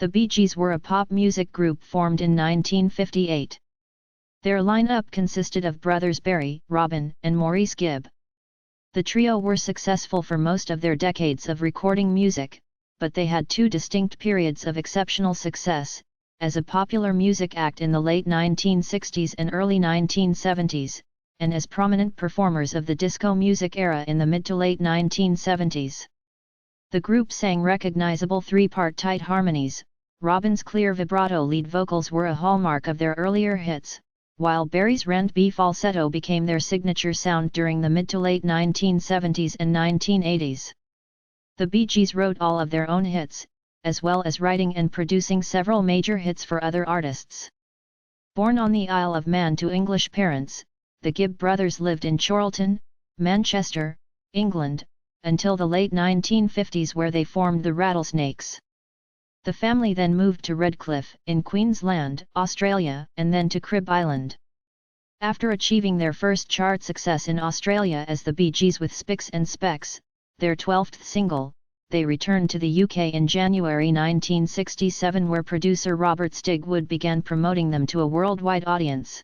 The Bee Gees were a pop music group formed in 1958. Their lineup consisted of brothers Barry, Robin, and Maurice Gibb. The trio were successful for most of their decades of recording music, but they had two distinct periods of exceptional success, as a popular music act in the late 1960s and early 1970s, and as prominent performers of the disco music era in the mid to late 1970s. The group sang recognizable three-part tight harmonies. Robin's clear vibrato lead vocals were a hallmark of their earlier hits, while Barry's R&B falsetto became their signature sound during the mid to late 1970s and 1980s. The Bee Gees wrote all of their own hits, as well as writing and producing several major hits for other artists. Born on the Isle of Man to English parents, the Gibb brothers lived in Chorlton, Manchester, England, until the late 1950s, where they formed the Rattlesnakes. The family then moved to Redcliffe, in Queensland, Australia, and then to Crib Island. After achieving their first chart success in Australia as the Bee Gees with Spicks and Specks, their 12th single, they returned to the UK in January 1967, where producer Robert Stigwood began promoting them to a worldwide audience.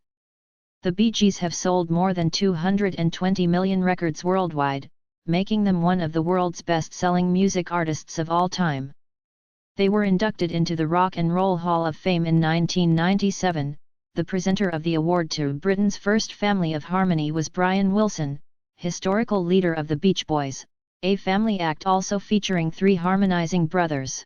The Bee Gees have sold more than 220 million records worldwide, making them one of the world's best-selling music artists of all time. They were inducted into the Rock and Roll Hall of Fame in 1997. The presenter of the award to Britain's first family of harmony was Brian Wilson, historical leader of the Beach Boys, a family act also featuring three harmonizing brothers.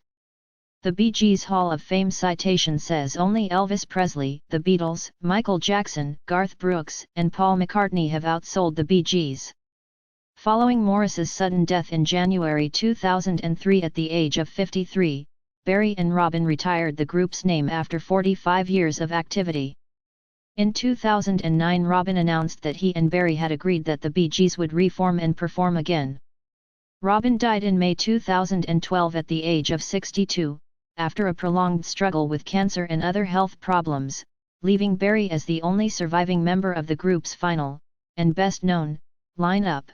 The Bee Gees Hall of Fame citation says only Elvis Presley, the Beatles, Michael Jackson, Garth Brooks, and Paul McCartney have outsold the Bee Gees. Following Morris's sudden death in January 2003 at the age of 53, Barry and Robin retired the group's name after 45 years of activity. In 2009, Robin announced that he and Barry had agreed that the Bee Gees would reform and perform again. Robin died in May 2012 at the age of 62, after a prolonged struggle with cancer and other health problems, leaving Barry as the only surviving member of the group's final, and best-known, lineup.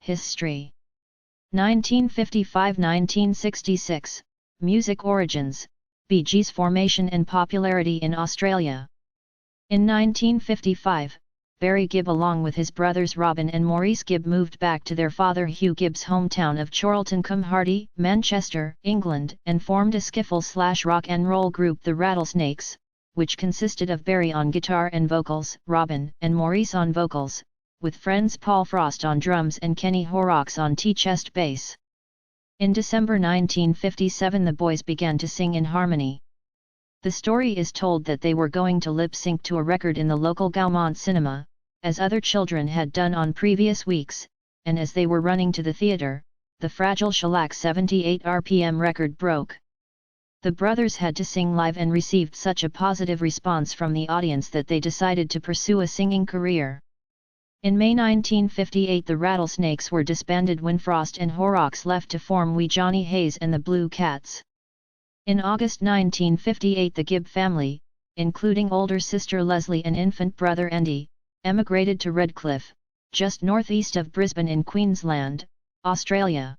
History. 1955–1966. Music origins, Bee Gees formation and popularity in Australia. In 1955, Barry Gibb along with his brothers Robin and Maurice Gibb moved back to their father Hugh Gibb's hometown of Chorlton-cum-Hardy, Manchester, England, and formed a skiffle/rock and roll group, the Rattlesnakes, which consisted of Barry on guitar and vocals, Robin and Maurice on vocals, with friends Paul Frost on drums and Kenny Horrocks on chest bass. In December 1957, the boys began to sing in harmony. The story is told that they were going to lip-sync to a record in the local Gaumont cinema, as other children had done on previous weeks, and as they were running to the theatre, the fragile shellac 78 RPM record broke. The brothers had to sing live and received such a positive response from the audience that they decided to pursue a singing career. In May 1958, the Rattlesnakes were disbanded when Frost and Horrocks left to form Wee Johnny Hayes and the Blue Cats. In August 1958, the Gibb family, including older sister Leslie and infant brother Andy, emigrated to Redcliffe, just northeast of Brisbane in Queensland, Australia.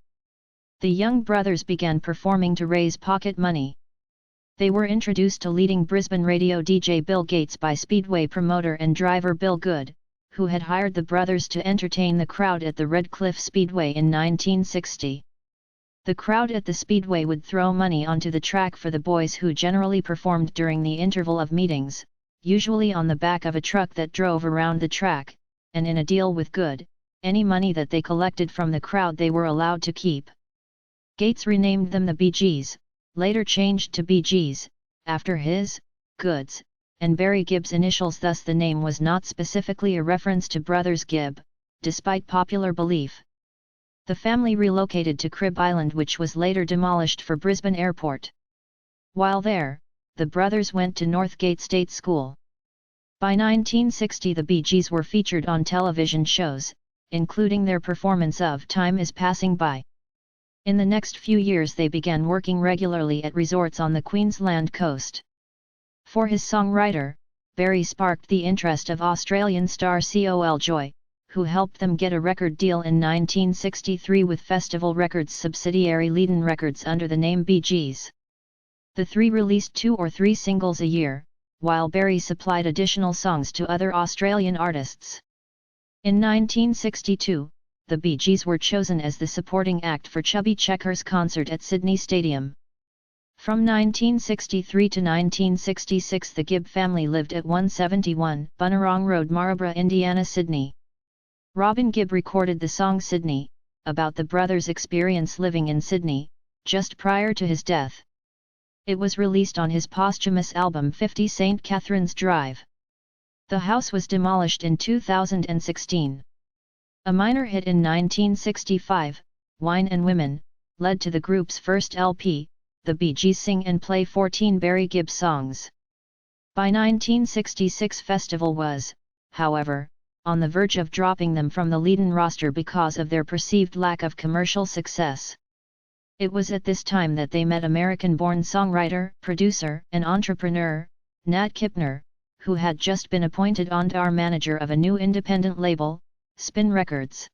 The young brothers began performing to raise pocket money. They were introduced to leading Brisbane radio DJ Bill Gates by Speedway promoter and driver Bill Good, who had hired the brothers to entertain the crowd at the Redcliffe Speedway in 1960. The crowd at the Speedway would throw money onto the track for the boys, who generally performed during the interval of meetings, usually on the back of a truck that drove around the track, and in a deal with Good, any money that they collected from the crowd they were allowed to keep. Gates renamed them the Bee Gees, later changed to Bee Gees, after his, Good's, and Barry Gibb's initials, thus the name was not specifically a reference to brothers Gibb, despite popular belief. The family relocated to Crib Island, which was later demolished for Brisbane Airport. While there, the brothers went to Northgate State School. By 1960, the Bee Gees were featured on television shows, including their performance of Time Is Passing By. In the next few years they began working regularly at resorts on the Queensland coast. For his songwriter, Barry sparked the interest of Australian star Col Joy, who helped them get a record deal in 1963 with Festival Records subsidiary Leedon Records under the name Bee Gees. The three released 2 or 3 singles a year, while Berry supplied additional songs to other Australian artists. In 1962, the Bee Gees were chosen as the supporting act for Chubby Checker's concert at Sydney Stadium. From 1963 to 1966 the Gibb family lived at 171 Bunnerong Road, Marlborough, Indiana, Sydney. Robin Gibb recorded the song Sydney, about the brothers' experience living in Sydney, just prior to his death. It was released on his posthumous album 50 St. Catherine's Drive. The house was demolished in 2016. A minor hit in 1965, Wine and Women, led to the group's first LP, The Bee Gees Sing and Play 14 Barry Gibb songs. By 1966 Festival was, however, on the verge of dropping them from the lead-in roster because of their perceived lack of commercial success. It was at this time that they met American-born songwriter, producer, and entrepreneur, Nat Kipner, who had just been appointed on-air manager of a new independent label, Spin Records.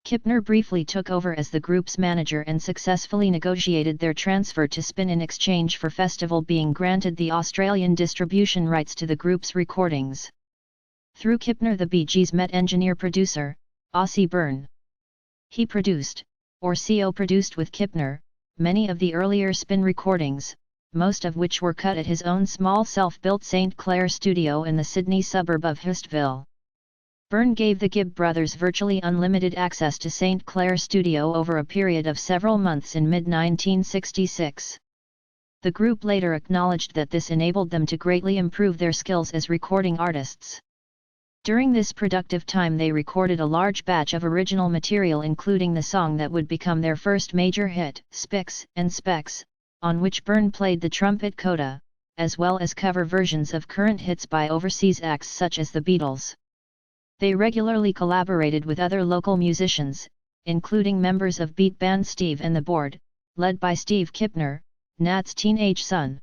Kipner briefly took over as the group's manager and successfully negotiated their transfer to Spin in exchange for Festival being granted the Australian distribution rights to the group's recordings. Through Kipner the Bee Gees met engineer-producer, Ossie Byrne. He produced, or co-produced with Kipner, many of the earlier Spin recordings, most of which were cut at his own small self-built St. Clair studio in the Sydney suburb of Hurstville. Byrne gave the Gibb brothers virtually unlimited access to St. Clair studio over a period of several months in mid-1966. The group later acknowledged that this enabled them to greatly improve their skills as recording artists. During this productive time they recorded a large batch of original material including the song that would become their first major hit, Spicks and Specks, on which Byrne played the trumpet coda, as well as cover versions of current hits by overseas acts such as the Beatles. They regularly collaborated with other local musicians, including members of beat band Steve and the Board, led by Steve Kipner, Nat's teenage son.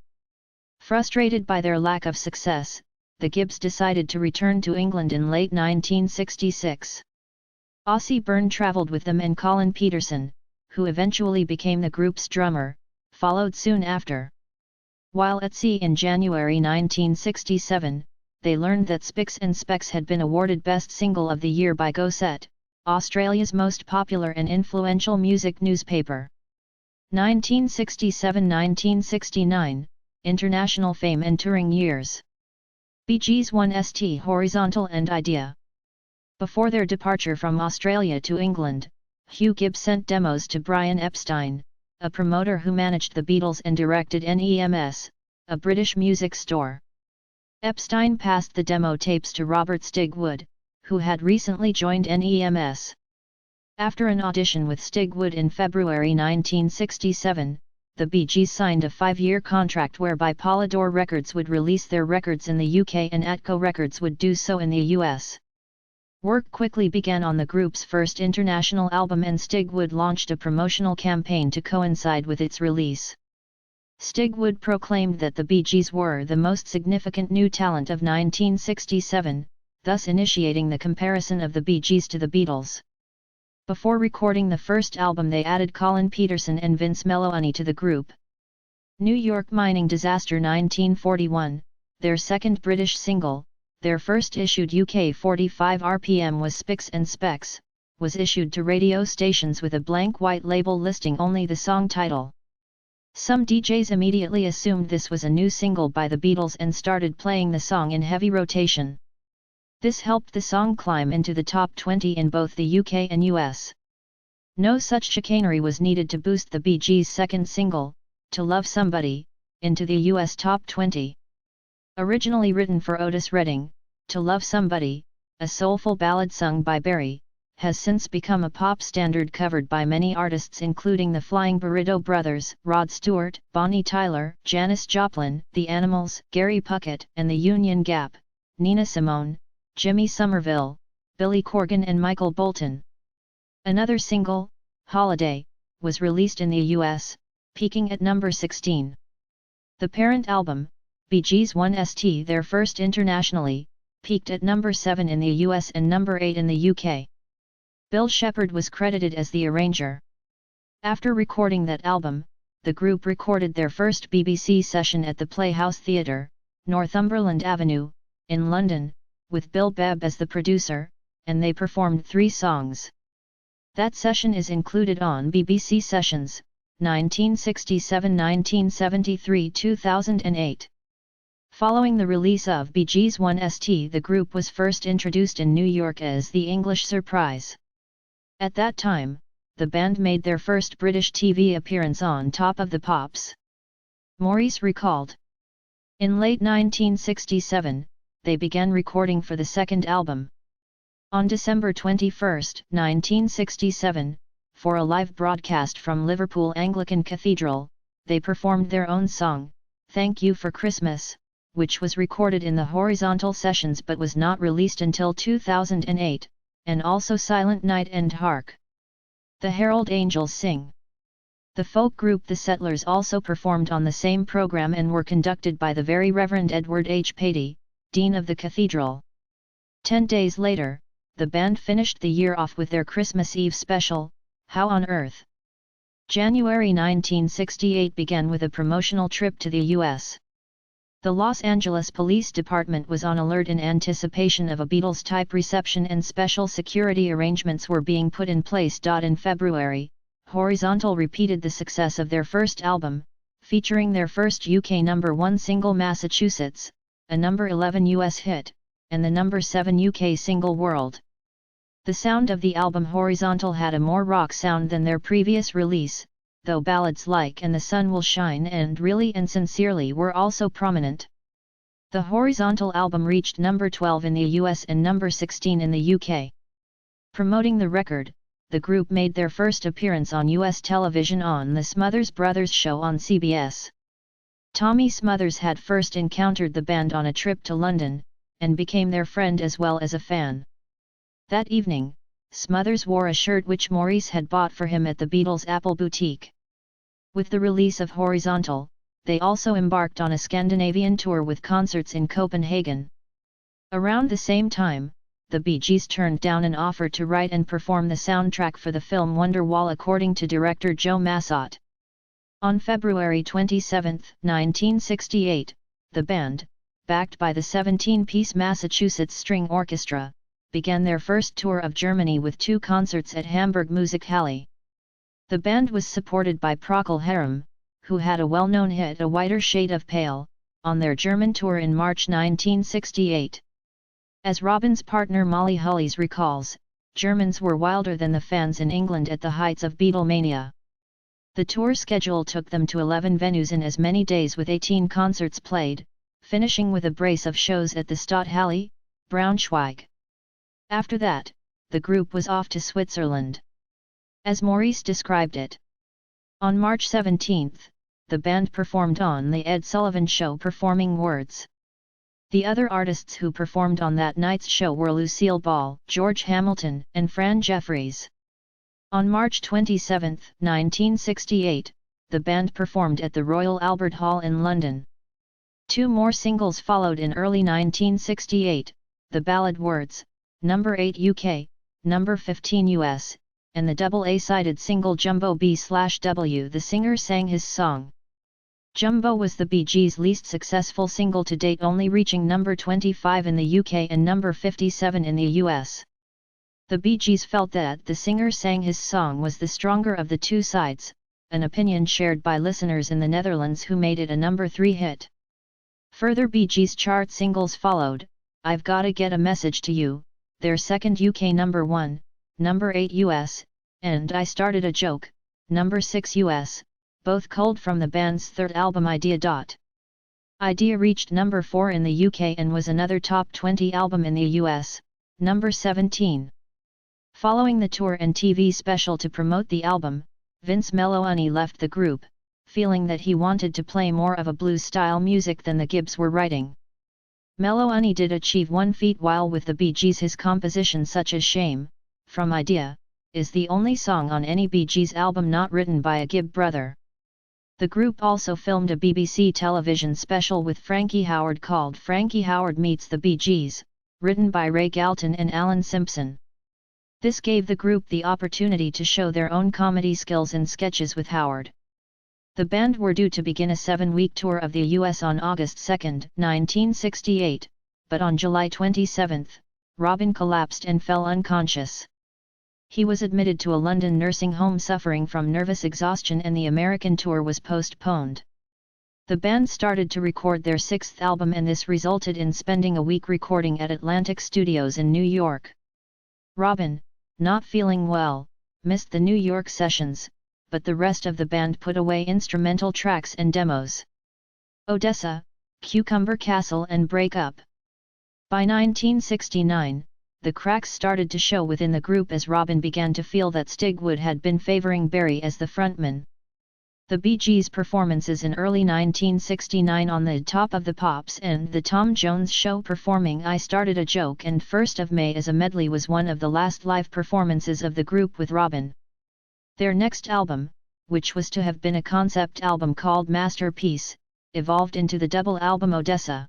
Frustrated by their lack of success, the Gibbs decided to return to England in late 1966. Ossie Byrne travelled with them and Colin Peterson, who eventually became the group's drummer, followed soon after. While at sea in January 1967, they learned that Spicks and Specks had been awarded Best Single of the Year by Go Set, Australia's most popular and influential music newspaper. 1967–1969, International Fame and Touring Years. Bee Gees won St. Horizontal and Idea. Before their departure from Australia to England, Hugh Gibb sent demos to Brian Epstein, a promoter who managed the Beatles and directed NEMS, a British music store. Epstein passed the demo tapes to Robert Stigwood, who had recently joined NEMS. After an audition with Stigwood in February 1967, the Bee Gees signed a 5-year contract whereby Polydor Records would release their records in the UK and Atco Records would do so in the US. Work quickly began on the group's first international album and Stigwood launched a promotional campaign to coincide with its release. Stigwood proclaimed that the Bee Gees were the most significant new talent of 1967, thus initiating the comparison of the Bee Gees to the Beatles. Before recording the first album they added Colin Peterson and Vince Melouney to the group. New York Mining Disaster 1941, their second British single, their first issued UK 45 RPM was Spicks and Specks, was issued to radio stations with a blank white label listing only the song title. Some DJs immediately assumed this was a new single by the Beatles and started playing the song in heavy rotation. This helped the song climb into the top 20 in both the UK and US. No such chicanery was needed to boost the Bee Gees' second single, To Love Somebody, into the US top 20. Originally written for Otis Redding, To Love Somebody, a soulful ballad sung by Berry, has since become a pop standard covered by many artists including the Flying Burrito Brothers, Rod Stewart, Bonnie Tyler, Janis Joplin, The Animals, Gary Puckett and the Union Gap, Nina Simone, Jimmy Somerville, Billy Corgan and Michael Bolton. Another single, Holiday, was released in the US, peaking at number 16. The parent album, Bee Gees 1st, their first internationally, peaked at number 7 in the US and number 8 in the UK. Bill Shepherd was credited as the arranger. After recording that album, the group recorded their first BBC session at the Playhouse Theatre, Northumberland Avenue, in London, with Bill Bebb as the producer, and they performed 3 songs. That session is included on BBC Sessions, 1967-1973, 2008. Following the release of Bee Gees' Esta, the group was first introduced in New York as the English Surprise. At that time, the band made their first British TV appearance on Top of the Pops. Maurice recalled. In late 1967, they began recording for the second album. On December 21, 1967, for a live broadcast from Liverpool Anglican Cathedral, they performed their own song, Thank You for Christmas, which was recorded in the Horizontal Sessions but was not released until 2008, and also Silent Night and Hark! The Herald Angels Sing. The folk group The Settlers also performed on the same program and were conducted by the Very Reverend Edward H. Patey, Dean of the Cathedral. 10 days later, the band finished the year off with their Christmas Eve special, How on Earth. January 1968 began with a promotional trip to the U.S. The Los Angeles Police Department was on alert in anticipation of a Beatles-type reception and special security arrangements were being put in place. In February, Horizontal repeated the success of their first album, featuring their first UK #1 single Massachusetts, a #11 US hit, and the #7 UK single World. The sound of the album Horizontal had a more rock sound than their previous release, though ballads like And the Sun Will Shine and Really and Sincerely were also prominent. The Horizontal album reached #12 in the US and #16 in the UK. Promoting the record, the group made their first appearance on US television on the Smothers Brothers show on CBS. Tommy Smothers had first encountered the band on a trip to London, and became their friend as well as a fan. That evening, Smothers wore a shirt which Maurice had bought for him at the Beatles' Apple boutique. With the release of Horizontal, they also embarked on a Scandinavian tour with concerts in Copenhagen. Around the same time, the Bee Gees turned down an offer to write and perform the soundtrack for the film Wonderwall according to director Joe Massot. On February 27, 1968, the band, backed by the 17-piece Massachusetts String Orchestra, began their first tour of Germany with 2 concerts at Hamburg Musikhalle. The band was supported by Procol Harum, who had a well-known hit A Whiter Shade of Pale, on their German tour in March 1968. As Robin's partner Molly Hullies recalls, Germans were wilder than the fans in England at the heights of Beatlemania. The tour schedule took them to 11 venues in as many days with 18 concerts played, finishing with a brace of shows at the Stadthalle, Braunschweig. After that, the group was off to Switzerland. As Maurice described it. On March 17, the band performed on The Ed Sullivan Show performing Words. The other artists who performed on that night's show were Lucille Ball, George Hamilton, and Fran Jeffries. On March 27, 1968, the band performed at the Royal Albert Hall in London. 2 more singles followed in early 1968, the ballad Words, #8 UK, #15 US, and the double A-sided single Jumbo B/W. The singer sang his song. Jumbo was the Bee Gees' least successful single to date, only reaching #25 in the UK and #57 in the US. The Bee Gees felt that the singer sang his song was the stronger of the 2 sides, an opinion shared by listeners in the Netherlands who made it a #3 hit. Further Bee Gees chart singles followed, I've Gotta Get a Message to You, their second UK #1, #8 US, and I Started a Joke, #6 US, both culled from the band's third album Idea. Idea reached #4 in the UK and was another top 20 album in the US, #17. Following the tour and TV special to promote the album, Vince Melouney left the group, feeling that he wanted to play more of a blues-style music than the Gibbs were writing. Melouney did achieve one feat while with the Bee Gees. His composition such as Shame, from Idea, is the only song on any Bee Gees album not written by a Gibb brother. The group also filmed a BBC television special with Frankie Howerd called Frankie Howerd Meets the Bee Gees, written by Ray Galton and Alan Simpson. This gave the group the opportunity to show their own comedy skills in sketches with Howard. The band were due to begin a 7-week tour of the US on August 2, 1968, but on July 27, Robin collapsed and fell unconscious. He was admitted to a London nursing home suffering from nervous exhaustion, and the American tour was postponed. The band started to record their 6th album, and this resulted in spending a week recording at Atlantic Studios in New York. Robin, not feeling well, missed the New York sessions, but the rest of the band put away instrumental tracks and demos. Odessa, Cucumber Castle and Break Up. By 1969, the cracks started to show within the group as Robin began to feel that Stigwood had been favoring Barry as the frontman. The Bee Gees' performances in early 1969 on the Top of the Pops and The Tom Jones Show performing I Started a Joke and 1st of May as a medley was one of the last live performances of the group with Robin. Their next album, which was to have been a concept album called Masterpiece, evolved into the double album Odessa.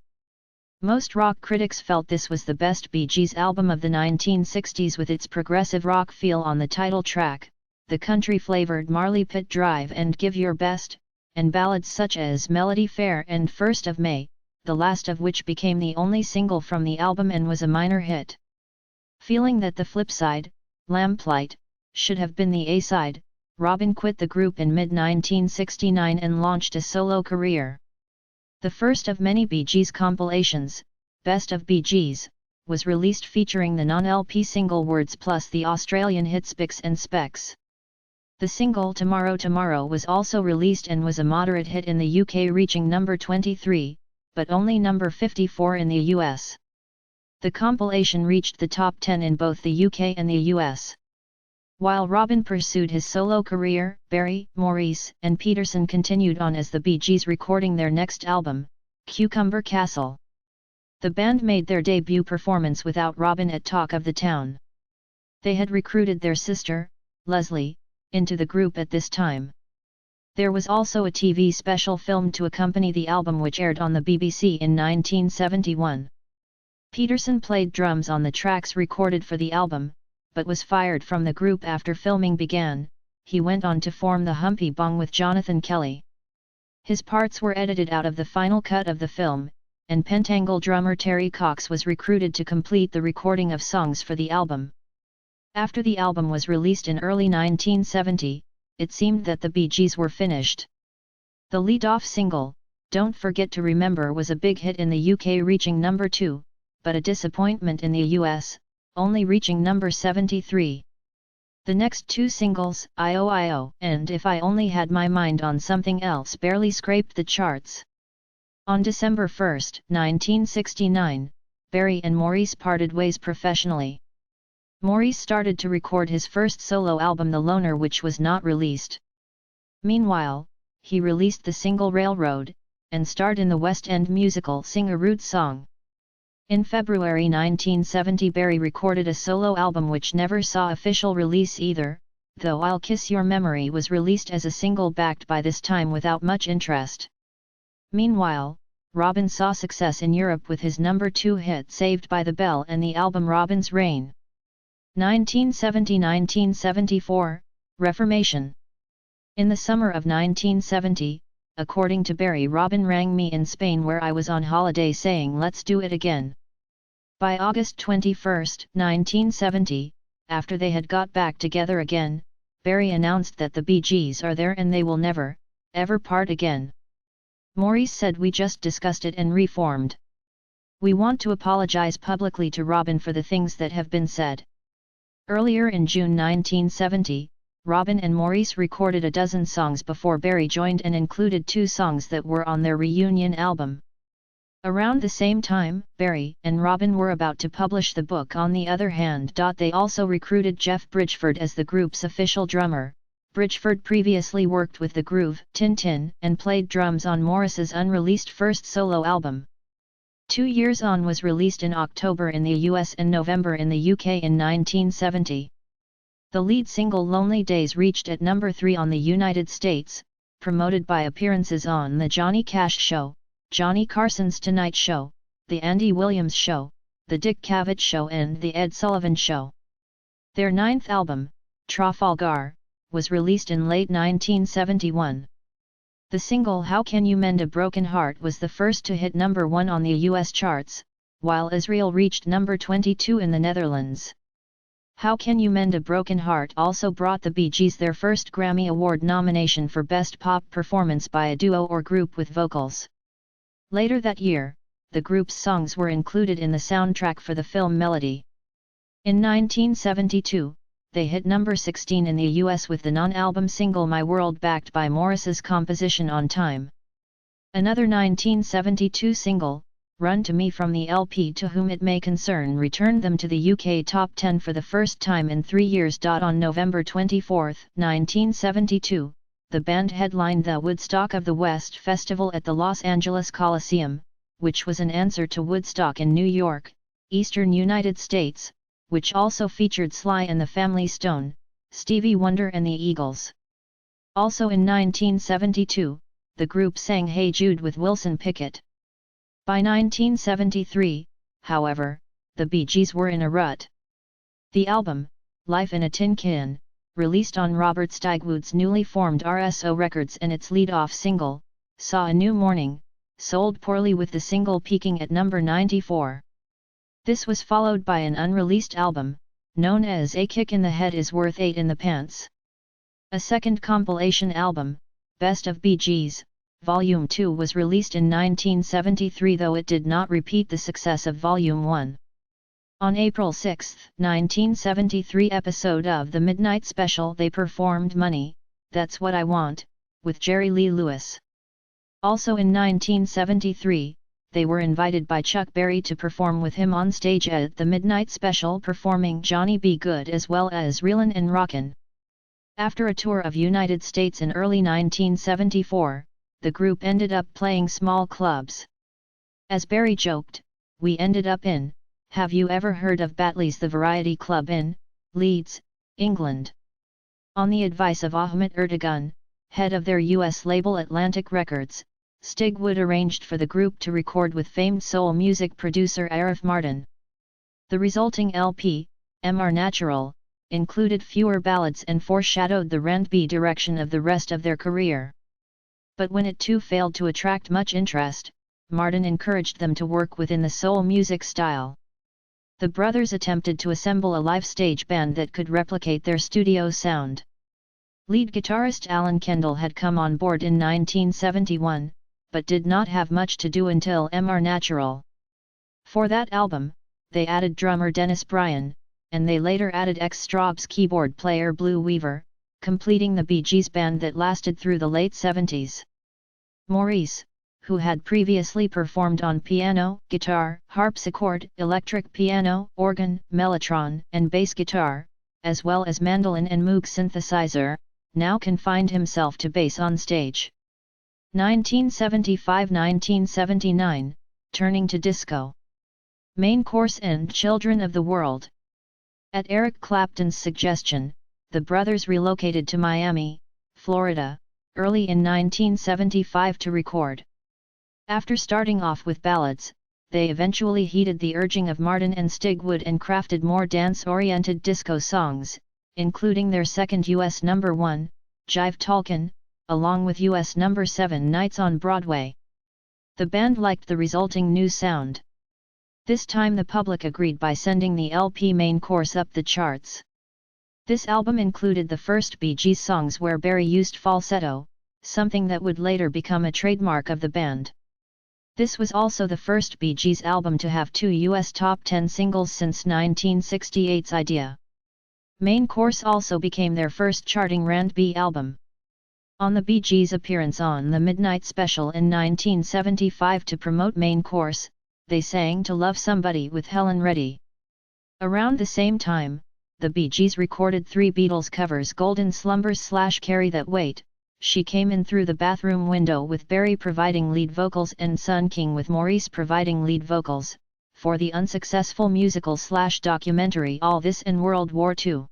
Most rock critics felt this was the best Bee Gees album of the 1960s, with its progressive rock feel on the title track, the country-flavored Marley Pit Drive and Give Your Best, and ballads such as Melody Fair and 1st of May, the last of which became the only single from the album and was a minor hit. Feeling that the flip side, Lamplight, should have been the A-side, Robin quit the group in mid-1969 and launched a solo career. The first of many Bee Gees compilations, Best of Bee Gees, was released featuring the non-LP single Words plus the Australian hit Spicks and Specks. The single Tomorrow Tomorrow was also released and was a moderate hit in the UK, reaching number 23, but only number 54 in the US. The compilation reached the top 10 in both the UK and the US. While Robin pursued his solo career, Barry, Maurice, and Peterson continued on as the Bee Gees, recording their next album, Cucumber Castle. The band made their debut performance without Robin at Talk of the Town. They had recruited their sister, Leslie, into the group at this time. There was also a TV special filmed to accompany the album which aired on the BBC in 1971. Peterson played drums on the tracks recorded for the album, but was fired from the group after filming began. He went on to form the Humpy Bong with Jonathan Kelly. His parts were edited out of the final cut of the film, and Pentangle drummer Terry Cox was recruited to complete the recording of songs for the album. After the album was released in early 1970, it seemed that the Bee Gees were finished. The lead-off single, Don't Forget to Remember, was a big hit in the UK, reaching number 2, but a disappointment in the US, only reaching number 73. The next two singles, I.O.I.O. and If I Only Had My Mind on Something Else, barely scraped the charts. On December 1, 1969, Barry and Maurice parted ways professionally. Maurice started to record his first solo album The Loner, which was not released. Meanwhile, he released the single Railroad, and starred in the West End musical Sing a Rude Song. In February 1970, Barry recorded a solo album which never saw official release either, though I'll Kiss Your Memory was released as a single, backed by this time without much interest. Meanwhile, Robin saw success in Europe with his number 2 hit Saved by the Bell and the album Robin's Reign. 1970–1974, Reformation. In the summer of 1970, according to Barry, Robin rang me in Spain where I was on holiday saying let's do it again. By August 21, 1970, after they had got back together again, Barry announced that the Bee Gees are there and they will never, ever part again. Maurice said, we just discussed it and reformed. We want to apologize publicly to Robin for the things that have been said. Earlier in June 1970, Robin and Maurice recorded a dozen songs before Barry joined and included 2 songs that were on their reunion album. Around the same time, Barry and Robin were about to publish the book On the Other Hand. They also recruited Jeff Bridgeford as the group's official drummer. Bridgeford previously worked with the Groove, Tin Tin, and played drums on Morris's unreleased first solo album. 2 Years On was released in October in the US and November in the UK in 1970. The lead single Lonely Days reached at number 3 on the United States, promoted by appearances on The Johnny Cash Show, Johnny Carson's Tonight Show, The Andy Williams Show, The Dick Cavett Show and The Ed Sullivan Show. Their 9th album, Trafalgar, was released in late 1971. The single How Can You Mend a Broken Heart was the first to hit number 1 on the US charts, while Israel reached number 22 in the Netherlands. How Can You Mend a Broken Heart also brought the Bee Gees their first Grammy Award nomination for Best Pop Performance by a Duo or Group with Vocals. Later that year, the group's songs were included in the soundtrack for the film Melody. In 1972, they hit number 16 in the US with the non-album single My World backed by Morris's composition On Time. Another 1972 single, Run to Me from the LP To Whom It May Concern returned them to the UK top 10 for the first time in 3 years. On November 24, 1972, the band headlined the Woodstock of the West Festival at the Los Angeles Coliseum, which was an answer to Woodstock in New York, eastern United States, which also featured Sly and the Family Stone, Stevie Wonder and the Eagles. Also in 1972, the group sang Hey Jude with Wilson Pickett. By 1973, however, the Bee Gees were in a rut. The album, Life in a Tin Can, released on Robert Stigwood's newly formed RSO Records and its lead-off single, Saw a New Morning, sold poorly with the single peaking at number 94. This was followed by an unreleased album, known as A Kick in the Head is Worth 8 in the Pants. A second compilation album, Best of Bee Gees, Volume 2 was released in 1973, though it did not repeat the success of Volume 1. On April 6, 1973 episode of The Midnight Special they performed Money, That's What I Want, with Jerry Lee Lewis. Also in 1973, they were invited by Chuck Berry to perform with him on stage at The Midnight Special, performing Johnny B. Good as well as Reelin' and Rockin'. After a tour of United States in early 1974, the group ended up playing small clubs. As Berry joked, "We ended up in, have you ever heard of Batley's The Variety Club in Leeds, England?" On the advice of Ahmet Ertegun, head of their US label Atlantic Records, Stigwood arranged for the group to record with famed soul music producer Arif Mardin. The resulting LP, MR Natural, included fewer ballads and foreshadowed the R&B direction of the rest of their career. But when it too failed to attract much interest, Mardin encouraged them to work within the soul music style. The brothers attempted to assemble a live stage band that could replicate their studio sound. Lead guitarist Alan Kendall had come on board in 1971, but did not have much to do until MR Natural. For that album, they added drummer Dennis Bryan, and they later added ex-Strawbs keyboard player Blue Weaver, completing the Bee Gees band that lasted through the late 70s. Maurice, who had previously performed on piano, guitar, harpsichord, electric piano, organ, mellotron, and bass guitar, as well as mandolin and Moog synthesizer, now confined himself to bass on stage. 1975–1979, turning to disco. Main Course and Children of the World. At Eric Clapton's suggestion, the brothers relocated to Miami, Florida, early in 1975 to record. After starting off with ballads, they eventually heeded the urging of Mardin and Stigwood and crafted more dance-oriented disco songs, including their second US number 1, Jive Talkin', along with US number 7 Nights on Broadway. The band liked the resulting new sound. This time the public agreed by sending the LP Main Course up the charts. This album included the first Bee Gees songs where Berry used falsetto, something that would later become a trademark of the band. This was also the first Bee Gees album to have 2 US top 10 singles since 1968's Idea. Main Course also became their first charting R&B album. On the Bee Gees' appearance on The Midnight Special in 1975 to promote Main Course, they sang To Love Somebody with Helen Reddy. Around the same time, the Bee Gees recorded 3 Beatles covers: Golden Slumbers / Carry That Weight, She Came In Through the Bathroom Window with Berry providing lead vocals and Sun King with Maurice providing lead vocals, for the unsuccessful musical / documentary All This and World War II.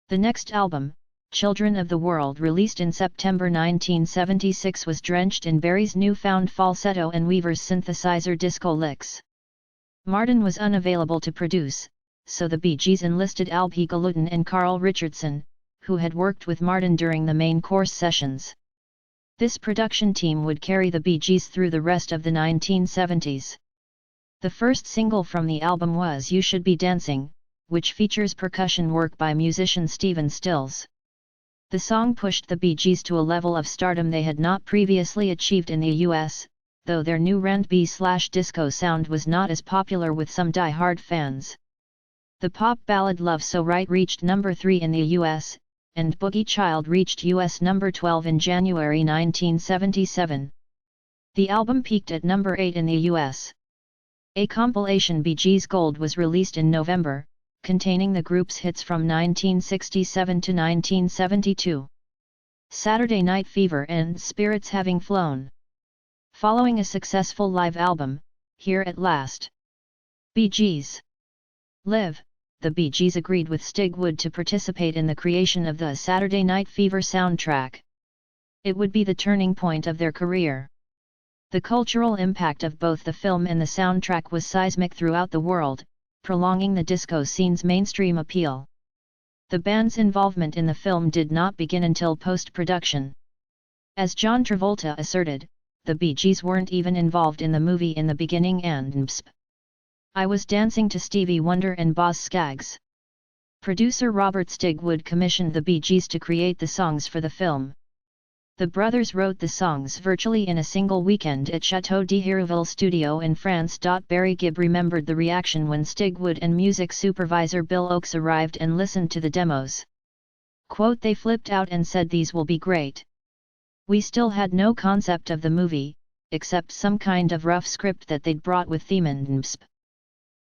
The next album, Children of the World, released in September 1976, was drenched in Berry's newfound falsetto and Weaver's synthesizer disco licks. Mardin was unavailable to produce, so the Bee Gees enlisted Al P. Galutin and Carl Richardson, who had worked with Mardin during the Main Course sessions. This production team would carry the Bee Gees through the rest of the 1970s. The first single from the album was You Should Be Dancing, which features percussion work by musician Stephen Stills. The song pushed the Bee Gees to a level of stardom they had not previously achieved in the US, though their new R&B/disco sound was not as popular with some die-hard fans. The pop ballad Love So Right reached number 3 in the US, and Boogie Child reached US number 12 in January 1977. The album peaked at number 8 in the US. A compilation Bee Gees Gold was released in November, containing the group's hits from 1967 to 1972. Saturday Night Fever and Spirits Having Flown. Following a successful live album, Here at Last. Bee Gees. Live. The Bee Gees agreed with Stigwood to participate in the creation of the Saturday Night Fever soundtrack. It would be the turning point of their career. The cultural impact of both the film and the soundtrack was seismic throughout the world, prolonging the disco scene's mainstream appeal. The band's involvement in the film did not begin until post-production. As John Travolta asserted, the Bee Gees weren't even involved in the movie in the beginning and I was dancing to Stevie Wonder and Boz Scaggs. Producer Robert Stigwood commissioned the Bee Gees to create the songs for the film. The brothers wrote the songs virtually in a single weekend at Château de Hérouville studio in France. Barry Gibb remembered the reaction when Stigwood and music supervisor Bill Oakes arrived and listened to the demos. Quote, "They flipped out and said these will be great. We still had no concept of the movie, except some kind of rough script that they'd brought with theme and msp.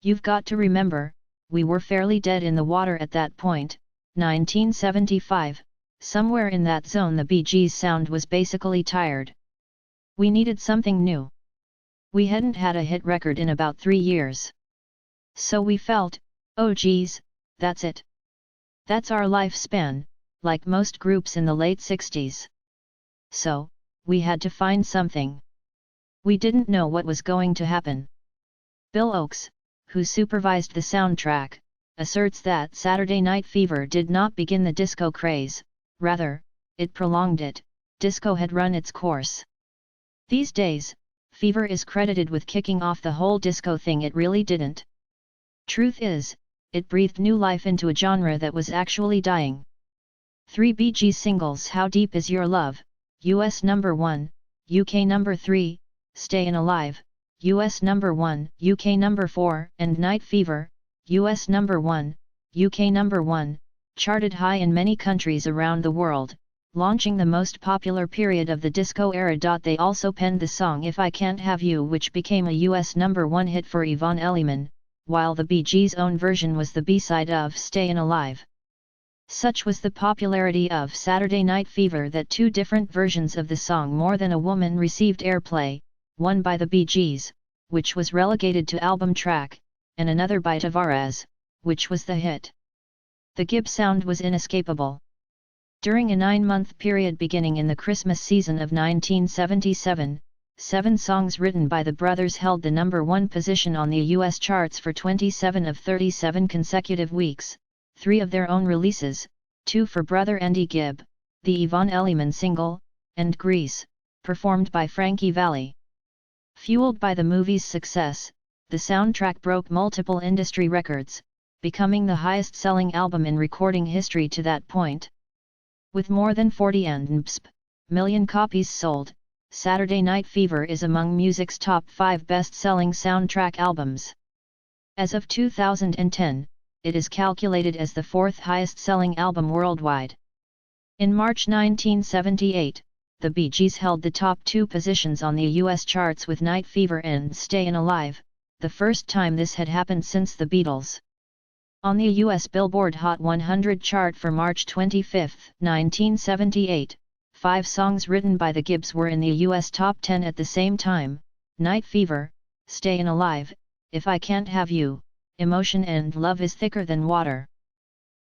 You've got to remember, we were fairly dead in the water at that point, 1975, somewhere in that zone the Bee Gees sound was basically tired. We needed something new. We hadn't had a hit record in about 3 years. So we felt, oh geez, that's it. That's our lifespan, like most groups in the late 60s. So, we had to find something. We didn't know what was going to happen." Bill Oakes, who supervised the soundtrack, asserts that Saturday Night Fever did not begin the disco craze, rather, it prolonged it. Disco had run its course. These days, Fever is credited with kicking off the whole disco thing. It really didn't. Truth is, it breathed new life into a genre that was actually dying. 3 Bee Gees singles: How Deep Is Your Love, US number 1, UK number 3, Stayin' Alive, US number 1, UK number 4, and Night Fever, US number 1, UK number 1, charted high in many countries around the world, launching the most popular period of the disco era. They also penned the song If I Can't Have You, which became a US number 1 hit for Yvonne Elliman, while the Bee Gees' own version was the B-side of Stayin' Alive. Such was the popularity of Saturday Night Fever that 2 different versions of the song More Than a Woman received airplay, one by the Bee Gees, which was relegated to album track, and another by Tavares, which was the hit. The Gibb sound was inescapable. During a 9-month period beginning in the Christmas season of 1977, 7 songs written by the brothers held the number 1 position on the US charts for 27 of 37 consecutive weeks, 3 of their own releases, 2 for brother Andy Gibb, the Yvonne Elliman single, and Grease, performed by Frankie Valli. Fueled by the movie's success, the soundtrack broke multiple industry records, becoming the highest-selling album in recording history to that point. With more than 40 million copies sold, Saturday Night Fever is among music's top 5 best-selling soundtrack albums. As of 2010, it is calculated as the 4th highest-selling album worldwide. In March 1978, the Bee Gees held the top 2 positions on the US charts with Night Fever and Stayin' Alive, the first time this had happened since the Beatles. On the US Billboard Hot 100 chart for March 25, 1978, 5 songs written by the Gibbs were in the US top 10 at the same time: Night Fever, Stayin' Alive, If I Can't Have You, Emotion and Love Is Thicker Than Water.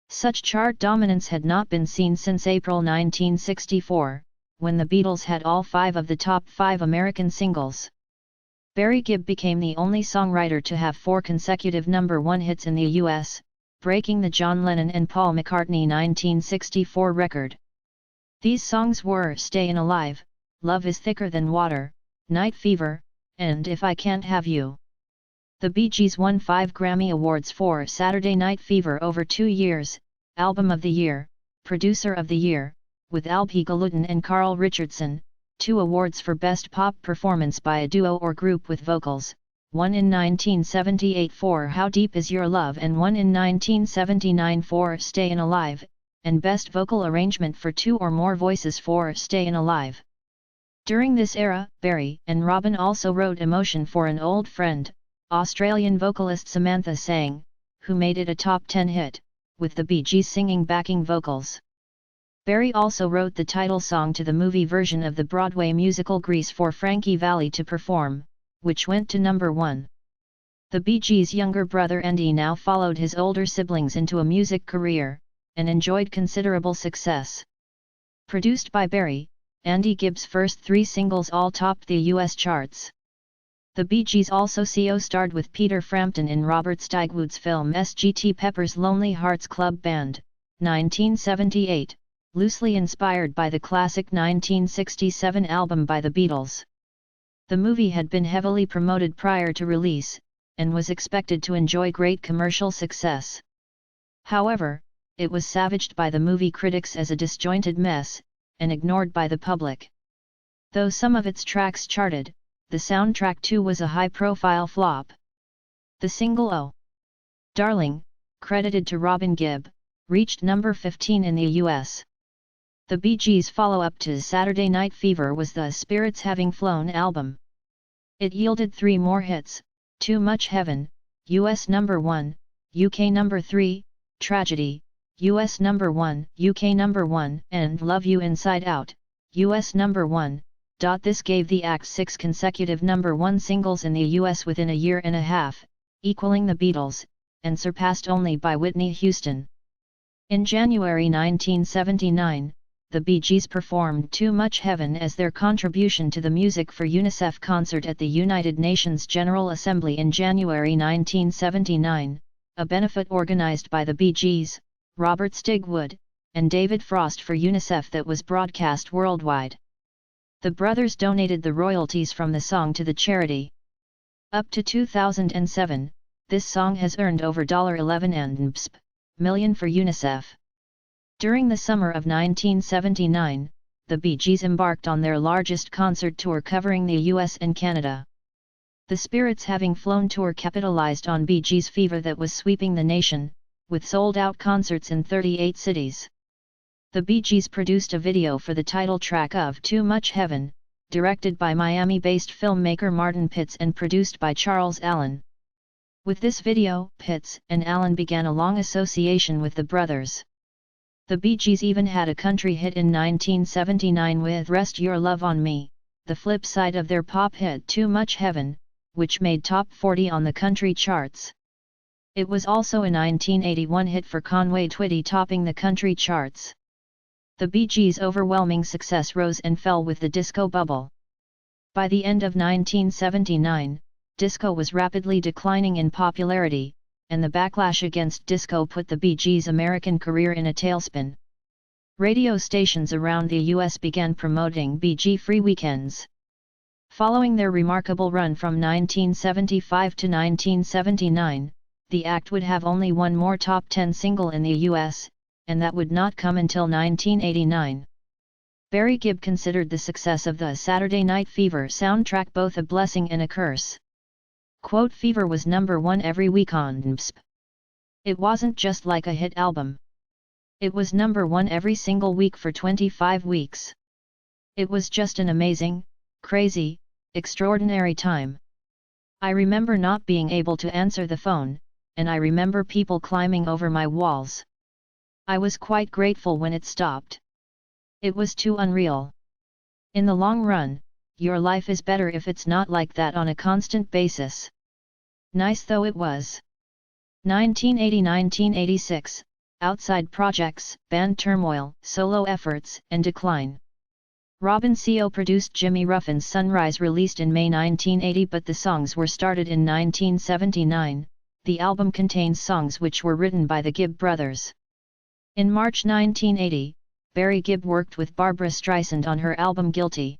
Such chart dominance had not been seen since April 1964, when the Beatles had all 5 of the top 5 American singles. Barry Gibb became the only songwriter to have 4 consecutive number 1 hits in the US, breaking the John Lennon and Paul McCartney 1964 record. These songs were Stayin' Alive, Love is Thicker Than Water, Night Fever, and If I Can't Have You. The Bee Gees won 5 Grammy Awards for Saturday Night Fever over 2 years, Album of the Year, Producer of the Year, with Alpi Galutin and Carl Richardson, 2 awards for Best Pop Performance by a Duo or Group with Vocals, one in 1978 for How Deep Is Your Love and one in 1979 for Stayin' Alive, and Best Vocal Arrangement for 2 or more voices for Stayin' Alive. During this era, Barry and Robin also wrote Emotion for an Old Friend, Australian vocalist Samantha Sang, who made it a top 10 hit, with the Bee Gees singing backing vocals. Barry also wrote the title song to the movie version of the Broadway musical Grease for Frankie Valli to perform, which went to number 1. The Bee Gees' younger brother Andy now followed his older siblings into a music career, and enjoyed considerable success. Produced by Barry, Andy Gibb's first 3 singles all topped the US charts. The Bee Gees also co-starred with Peter Frampton in Robert Stigwood's film Sgt. Pepper's Lonely Hearts Club Band, 1978, loosely inspired by the classic 1967 album by the Beatles. The movie had been heavily promoted prior to release, and was expected to enjoy great commercial success. However, it was savaged by the movie critics as a disjointed mess, and ignored by the public. Though some of its tracks charted, the soundtrack too was a high-profile flop. The single Oh, Darling, credited to Robin Gibb, reached number 15 in the US. The Bee Gees' follow-up to Saturday Night Fever was the Spirits Having Flown album. It yielded 3 more hits, Too Much Heaven, US number 1, UK number 3, Tragedy, US number 1, UK number 1, and Love You Inside Out, US number 1. This gave the act 6 consecutive number 1 singles in the US within a year and a half, equaling the Beatles, and surpassed only by Whitney Houston. In January 1979, the Bee Gees performed Too Much Heaven as their contribution to the Music for UNICEF concert at the United Nations General Assembly in January 1979, a benefit organized by the Bee Gees, Robert Stigwood, and David Frost for UNICEF that was broadcast worldwide. The brothers donated the royalties from the song to the charity. Up to 2007, this song has earned over $11 million for UNICEF. During the summer of 1979, the Bee Gees embarked on their largest concert tour covering the US and Canada. The Spirits Having Flown tour capitalized on Bee Gees' fever that was sweeping the nation, with sold-out concerts in 38 cities. The Bee Gees produced a video for the title track of Too Much Heaven, directed by Miami-based filmmaker Martin Pitts and produced by Charles Allen. With this video, Pitts and Allen began a long association with the brothers. The Bee Gees even had a country hit in 1979 with Rest Your Love on Me, the flip side of their pop hit Too Much Heaven, which made top 40 on the country charts. It was also a 1981 hit for Conway Twitty, topping the country charts. The Bee Gees' overwhelming success rose and fell with the disco bubble. By the end of 1979, disco was rapidly declining in popularity, and the backlash against disco put the Bee Gees' American career in a tailspin. Radio stations around the US began promoting Bee Gee-free weekends. Following their remarkable run from 1975 to 1979, the act would have only one more top 10 single in the US, and that would not come until 1989. Barry Gibb considered the success of the Saturday Night Fever soundtrack both a blessing and a curse. Quote, Fever was number 1 every week on MSP. It wasn't just like a hit album. It was number 1 every single week for 25 weeks. It was just an amazing, crazy, extraordinary time. I remember not being able to answer the phone, and I remember people climbing over my walls. I was quite grateful when it stopped. It was too unreal. In the long run, your life is better if it's not like that on a constant basis. Nice though it was. 1980-1986, outside projects, band turmoil, solo efforts, and decline. Robin Co. produced Jimmy Ruffin's Sunrise, released in May 1980, but the songs were started in 1979. The album contains songs which were written by the Gibb brothers. In March 1980, Barry Gibb worked with Barbra Streisand on her album Guilty.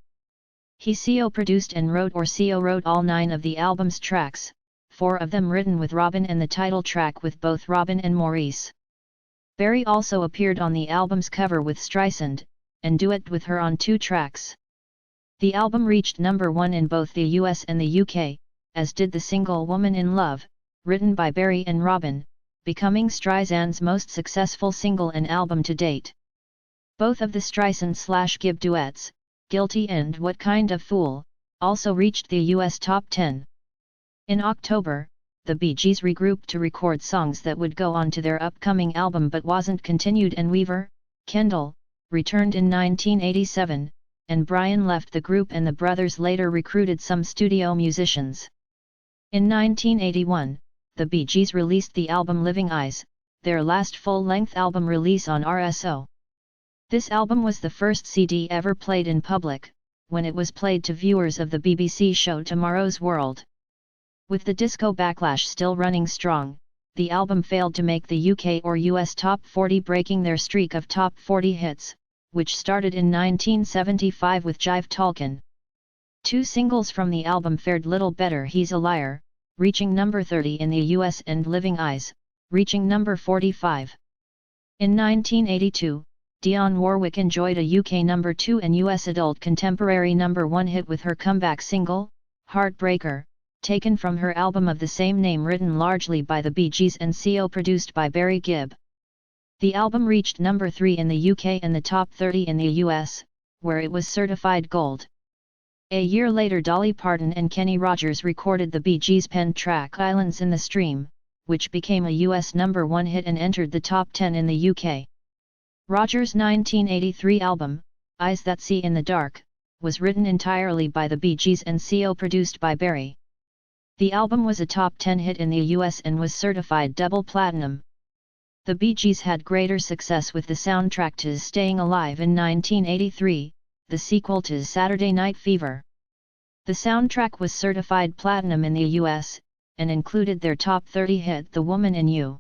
He co-produced and wrote all 9 of the album's tracks, 4 of them written with Robin and the title track with both Robin and Maurice. Berry also appeared on the album's cover with Streisand, and duetted with her on 2 tracks. The album reached number 1 in both the US and the UK, as did the single Woman in Love, written by Berry and Robin, becoming Streisand's most successful single and album to date. Both of the Streisand/Gibb duets, Guilty and What Kind of Fool, also reached the US top 10. In October, the Bee Gees regrouped to record songs that would go on to their upcoming album but wasn't continued, and Weaver, Kendall, returned in 1987, and Brian left the group, and the brothers later recruited some studio musicians. In 1981, the Bee Gees released the album Living Eyes, their last full-length album release on RSO. This album was the first CD ever played in public, when it was played to viewers of the BBC show Tomorrow's World. With the disco backlash still running strong, the album failed to make the UK or US top 40, breaking their streak of top 40 hits, which started in 1975 with Jive Talkin'. 2 singles from the album fared little better: He's a Liar, reaching number 30 in the US, and Living Eyes, reaching number 45. In 1982, Dionne Warwick enjoyed a UK number 2 and US adult contemporary number 1 hit with her comeback single, Heartbreaker, taken from her album of the same name, written largely by the Bee Gees and co-produced by Barry Gibb. The album reached number 3 in the UK and the top 30 in the US, where it was certified gold. A year later, Dolly Parton and Kenny Rogers recorded the Bee Gees' penned track Islands in the Stream, which became a US number 1 hit and entered the top 10 in the UK. Rogers' 1983 album, Eyes That See in the Dark, was written entirely by the Bee Gees and co-produced by Barry. The album was a top 10 hit in the US and was certified double platinum. The Bee Gees had greater success with the soundtrack to Staying Alive in 1983, the sequel to Saturday Night Fever. The soundtrack was certified platinum in the US, and included their top 30 hit The Woman in You.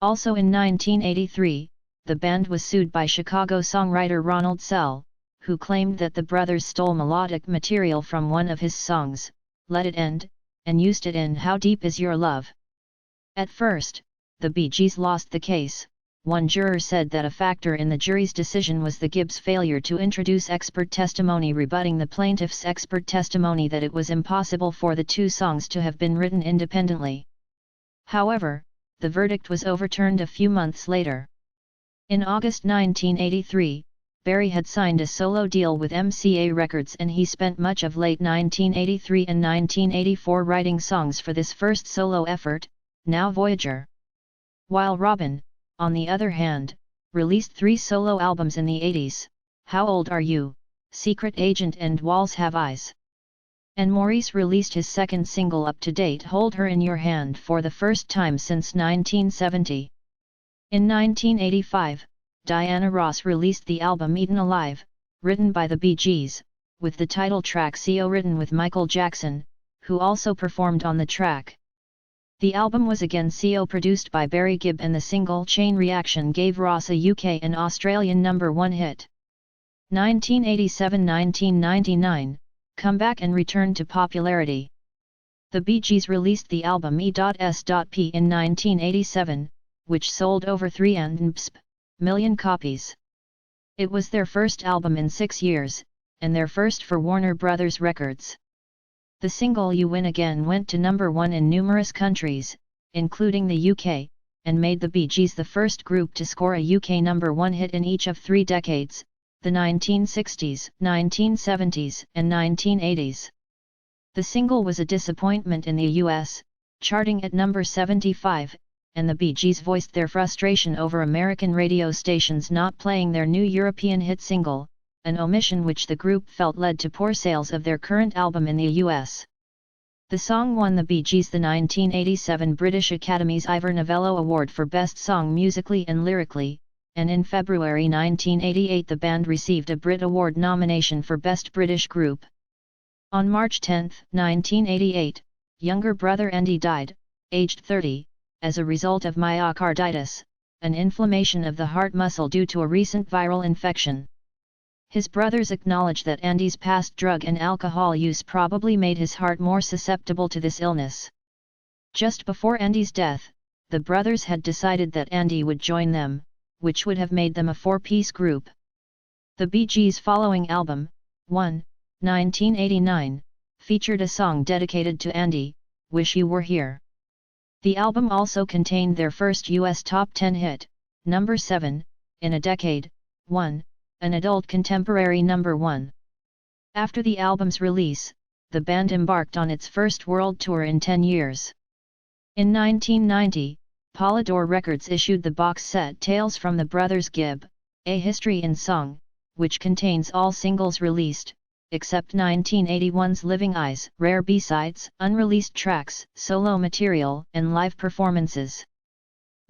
Also in 1983, the band was sued by Chicago songwriter Ronald Sell, who claimed that the brothers stole melodic material from one of his songs, Let It End, and used it in How Deep Is Your Love. At first, the Bee Gees lost the case. One juror said that a factor in the jury's decision was the Gibbs' failure to introduce expert testimony rebutting the plaintiff's expert testimony that it was impossible for the 2 songs to have been written independently. However, the verdict was overturned a few months later. In August 1983, Barry had signed a solo deal with MCA Records, and he spent much of late 1983 and 1984 writing songs for this first solo effort, Now Voyager. While Robin, on the other hand, released 3 solo albums in the 80s, How Old Are You?, Secret Agent and Walls Have Eyes. And Maurice released his second single Up to Date, Hold Her in Your Hand, for the first time since 1970. In 1985, Diana Ross released the album Eaten Alive, written by the Bee Gees, with the title track co-written with Michael Jackson, who also performed on the track. The album was again co-produced by Barry Gibb, and the single Chain Reaction gave Ross a UK and Australian number 1 hit. 1987–1999, comeback and return to popularity. The Bee Gees released the album E.S.P. in 1987, which sold over 3.5 million copies. It was their first album in 6 years, and their first for Warner Brothers Records. The single You Win Again went to number 1 in numerous countries, including the UK, and made the Bee Gees the first group to score a UK number 1 hit in each of 3 decades, the 1960s, 1970s, and 1980s. The single was a disappointment in the US, charting at number 75, and the Bee Gees voiced their frustration over American radio stations not playing their new European hit single, an omission which the group felt led to poor sales of their current album in the US. The song won the Bee Gees the 1987 British Academy's Ivor Novello Award for Best Song Musically and Lyrically, and in February 1988 the band received a Brit Award nomination for Best British Group. On March 10, 1988, younger brother Andy died, aged 30, as a result of myocarditis, an inflammation of the heart muscle due to a recent viral infection. His brothers acknowledge that Andy's past drug and alcohol use probably made his heart more susceptible to this illness. Just before Andy's death, the brothers had decided that Andy would join them, which would have made them a four-piece group. The Bee Gees' following album, 1989, featured a song dedicated to Andy, Wish You Were Here. The album also contained their first US top 10 hit, number 7, in a decade, an adult contemporary number 1. After the album's release, the band embarked on its first world tour in 10 years. In 1990, Polydor Records issued the box set Tales from the Brothers Gibb, A History in Song, which contains all singles released, except 1981's Living Eyes, rare B-sides, unreleased tracks, solo material, and live performances.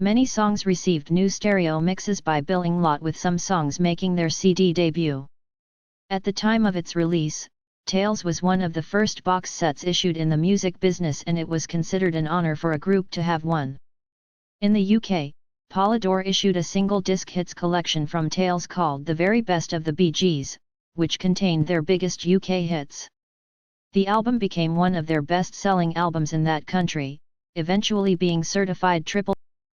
Many songs received new stereo mixes by Bill Inglot, with some songs making their CD debut. At the time of its release, Tales was one of the first box sets issued in the music business, and it was considered an honor for a group to have one. In the UK, Polydor issued a single-disc hits collection from Tales called The Very Best of the Bee Gees, which contained their biggest UK hits. The album became one of their best-selling albums in that country, eventually being certified triple